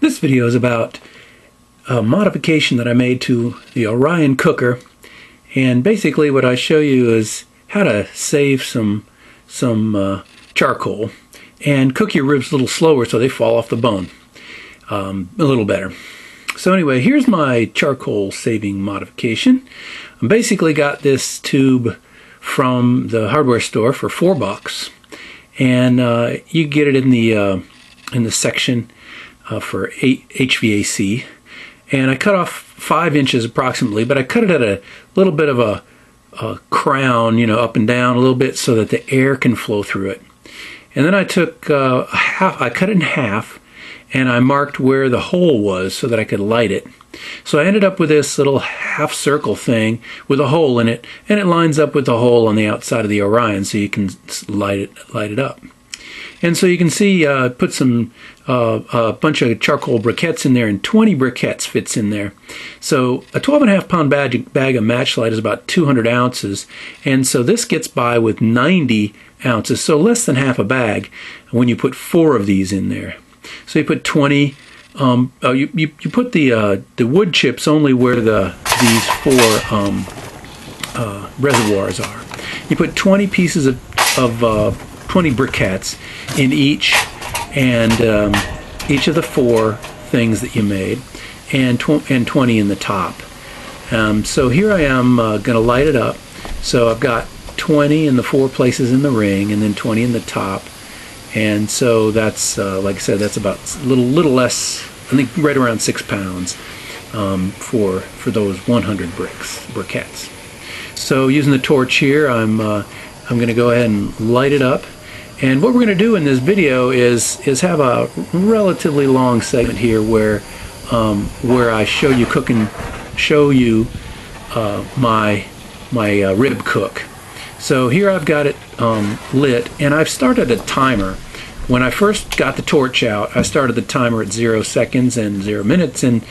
This video is about a modification that I made to the Orion Cooker, and basically what I show you is how to save some charcoal and cook your ribs a little slower so they fall off the bone a little better. So anyway, here's my charcoal saving modification. I basically got this tube from the hardware store for $4, and you get it in the section for HVAC, and I cut off 5 inches approximately, but I cut it at a little bit of a crown, you know, up and down a little bit so that the air can flow through it. And then I took I cut it in half, and I marked where the hole was so that I could light it. So I ended up with this little half circle thing with a hole in it, and it lines up with the hole on the outside of the Orion, so you can light it up. And so you can see put some a bunch of charcoal briquettes in there, and 20 briquettes fits in there. So a 12.5 pound bag of matchlight is about 200 ounces, and so this gets by with 90 ounces, so less than half a bag when you put 4 of these in there. So you put 20. You put the wood chips only where these 4 reservoirs are. You put 20 pieces of 20 briquettes in each, and each of the 4 things that you made, and 20 in the top. So here I am going to light it up. So I've got 20 in the 4 places in the ring, and then 20 in the top. And so that's, like I said, that's about a little less, I think right around 6 pounds for those 100 briquettes. So using the torch here, I'm going to go ahead and light it up. And what we're going to do in this video is have a relatively long segment here where I show you my rib cook. So here I've got it lit, and I've started a timer. When I first got the torch out, I started the timer at 0 seconds and 0 minutes, and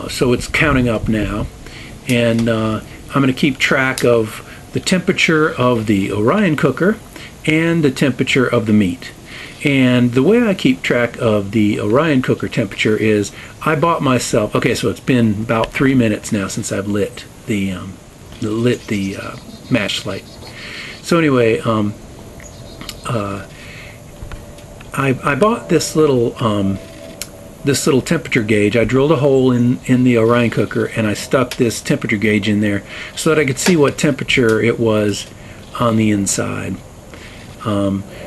so it's counting up now. And I'm going to keep track of the temperature of the Orion cooker and the temperature of the meat. And the way I keep track of the Orion cooker temperature is I bought myself, okay, so it's been about 3 minutes now since I've lit the match light. So anyway, I bought this little temperature gauge. I drilled a hole in the Orion cooker, and I stuck this temperature gauge in there so that I could see what temperature it was on the inside.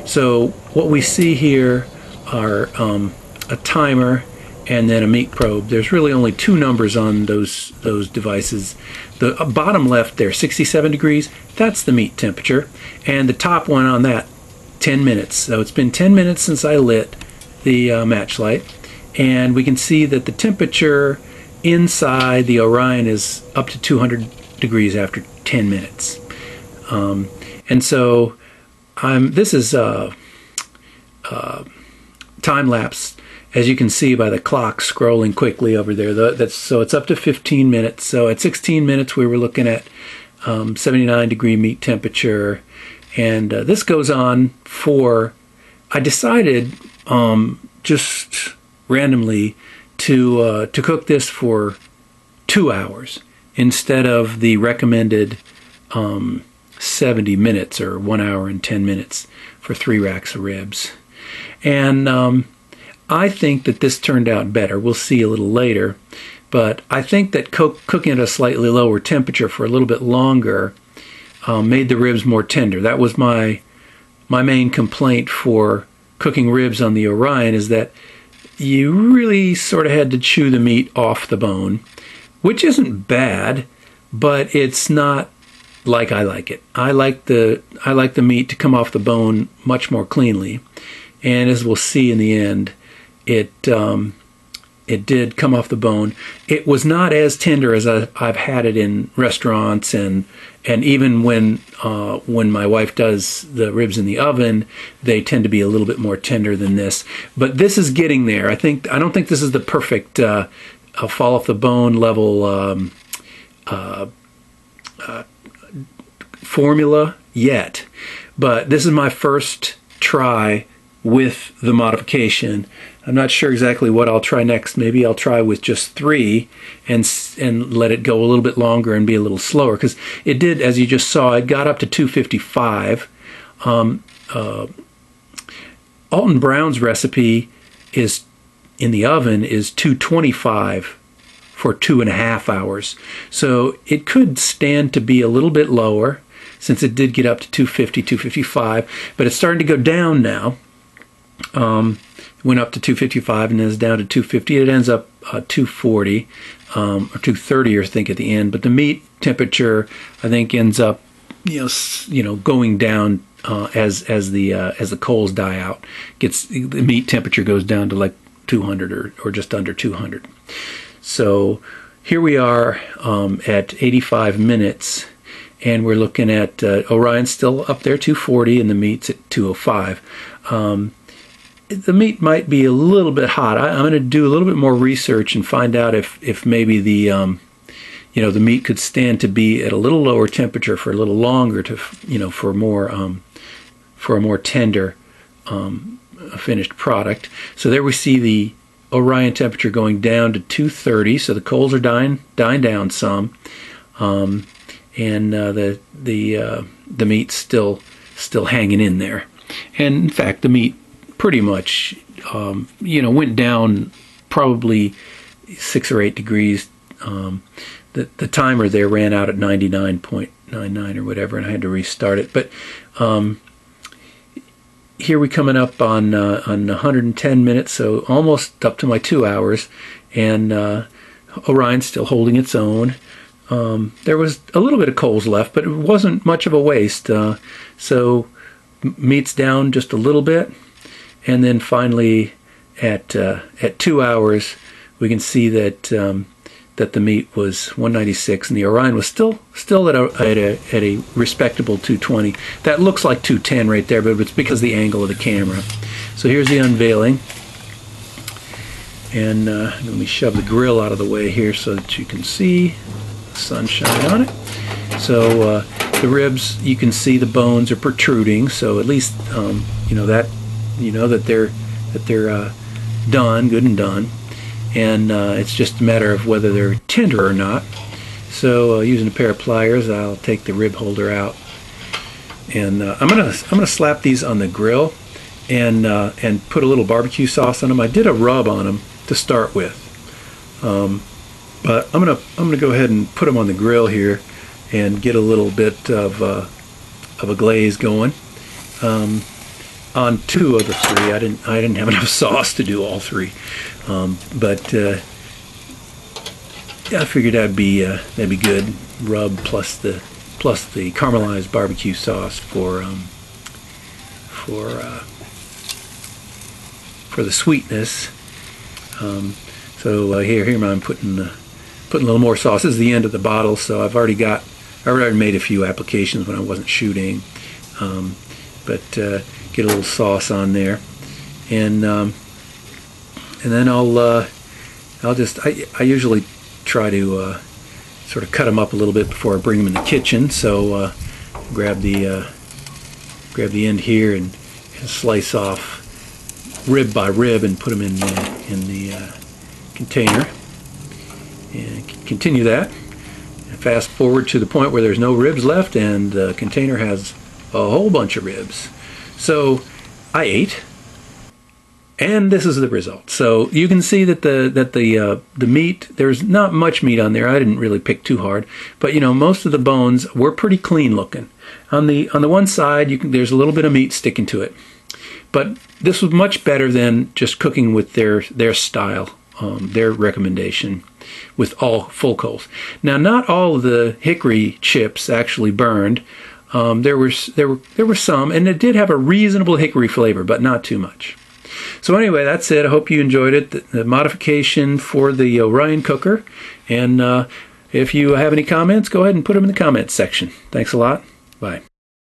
So what we see here are a timer and then a meat probe. There's really only 2 numbers on those devices. The bottom left there, 67 degrees, that's the meat temperature, and the top one on that, 10 minutes. So it's been 10 minutes since I lit the match light, and we can see that the temperature inside the Orion is up to 200 degrees after 10 minutes. And so this is time-lapse, as you can see by the clock scrolling quickly over there. So it's up to 15 minutes. So at 16 minutes we were looking at 79 degree meat temperature, and this goes on for, I decided just randomly to cook this for 2 hours instead of the recommended 70 minutes or 1 hour and 10 minutes for 3 racks of ribs. And I think that this turned out better. We'll see a little later, but I think that cooking at a slightly lower temperature for a little bit longer made the ribs more tender. That was my main complaint for cooking ribs on the Orion, is that you really sort of had to chew the meat off the bone, which isn't bad, but it's not like I like it. I like the meat to come off the bone much more cleanly, and as we'll see in the end, it did come off the bone. It was not as tender as I've had it in restaurants, and even when my wife does the ribs in the oven, they tend to be a little bit more tender than this. But this is getting there. I don't think this is the perfect fall off the bone level formula yet, but this is my first try with the modification. I'm not sure exactly what I'll try next. Maybe I'll try with just 3 and let it go a little bit longer and be a little slower, because it did, as you just saw, it got up to 255. Alton Brown's recipe is in the oven is 225 for 2.5 hours. So it could stand to be a little bit lower, since it did get up to 250, 255, but it's starting to go down now. Went up to 255 and then is down to 250. It ends up 240 or 230, I think, at the end. But the meat temperature, I think, ends up going down as the coals die out. The meat temperature goes down to like 200 or just under 200. So here we are at 85 minutes, and we're looking at Orion's still up there, 240, and the meat's at 205. The meat might be a little bit hot. I'm going to do a little bit more research and find out if maybe the the meat could stand to be at a little lower temperature for a little longer for a more tender finished product. So there we see the Orion temperature going down to 230. So the coals are dying down some, and the meat's still hanging in there. And in fact, the meat pretty much went down probably 6 or 8 degrees. The timer there ran out at 99.99 or whatever, and I had to restart it. But here we're coming up on 110 minutes, so almost up to my 2 hours, and Orion's still holding its own. There was a little bit of coals left, but it wasn't much of a waste. So meat's down just a little bit. And then finally, at 2 hours, we can see that the meat was 196, and the Orion was still at a respectable 220. That looks like 210 right there, but it's because of the angle of the camera. So here's the unveiling, and let me shove the grill out of the way here so that you can see the sunshine on it. So the ribs, you can see the bones are protruding, so at least that they're done, good and done, and it's just a matter of whether they're tender or not. So using a pair of pliers, I'll take the rib holder out, and I'm gonna slap these on the grill and put a little barbecue sauce on them. I did a rub on them to start with, but I'm gonna go ahead and put them on the grill here and get a little bit of a glaze going. On 2 of the 3, I didn't have enough sauce to do all 3, but I figured that'd be good. Rub plus the caramelized barbecue sauce for the sweetness. So here I'm putting a little more sauce. This is the end of the bottle, so I already made a few applications when I wasn't shooting, but get a little sauce on there, and then I usually try to sort of cut them up a little bit before I bring them in the kitchen. So grab the end here and slice off rib by rib and put them in the container, and continue that. Fast forward to the point where there's no ribs left, and the container has a whole bunch of ribs. So I ate, and this is the result. So you can see that the meat, there's not much meat on there. I didn't really pick too hard, but most of the bones were pretty clean looking. On the one side, there's a little bit of meat sticking to it, but this was much better than just cooking with their style, their recommendation, with all full coals. Now, not all of the hickory chips actually burned. There were some, and it did have a reasonable hickory flavor, but not too much. So anyway, that's it. I hope you enjoyed it. The modification for the Orion Cooker. And if you have any comments, go ahead and put them in the comments section. Thanks a lot. Bye.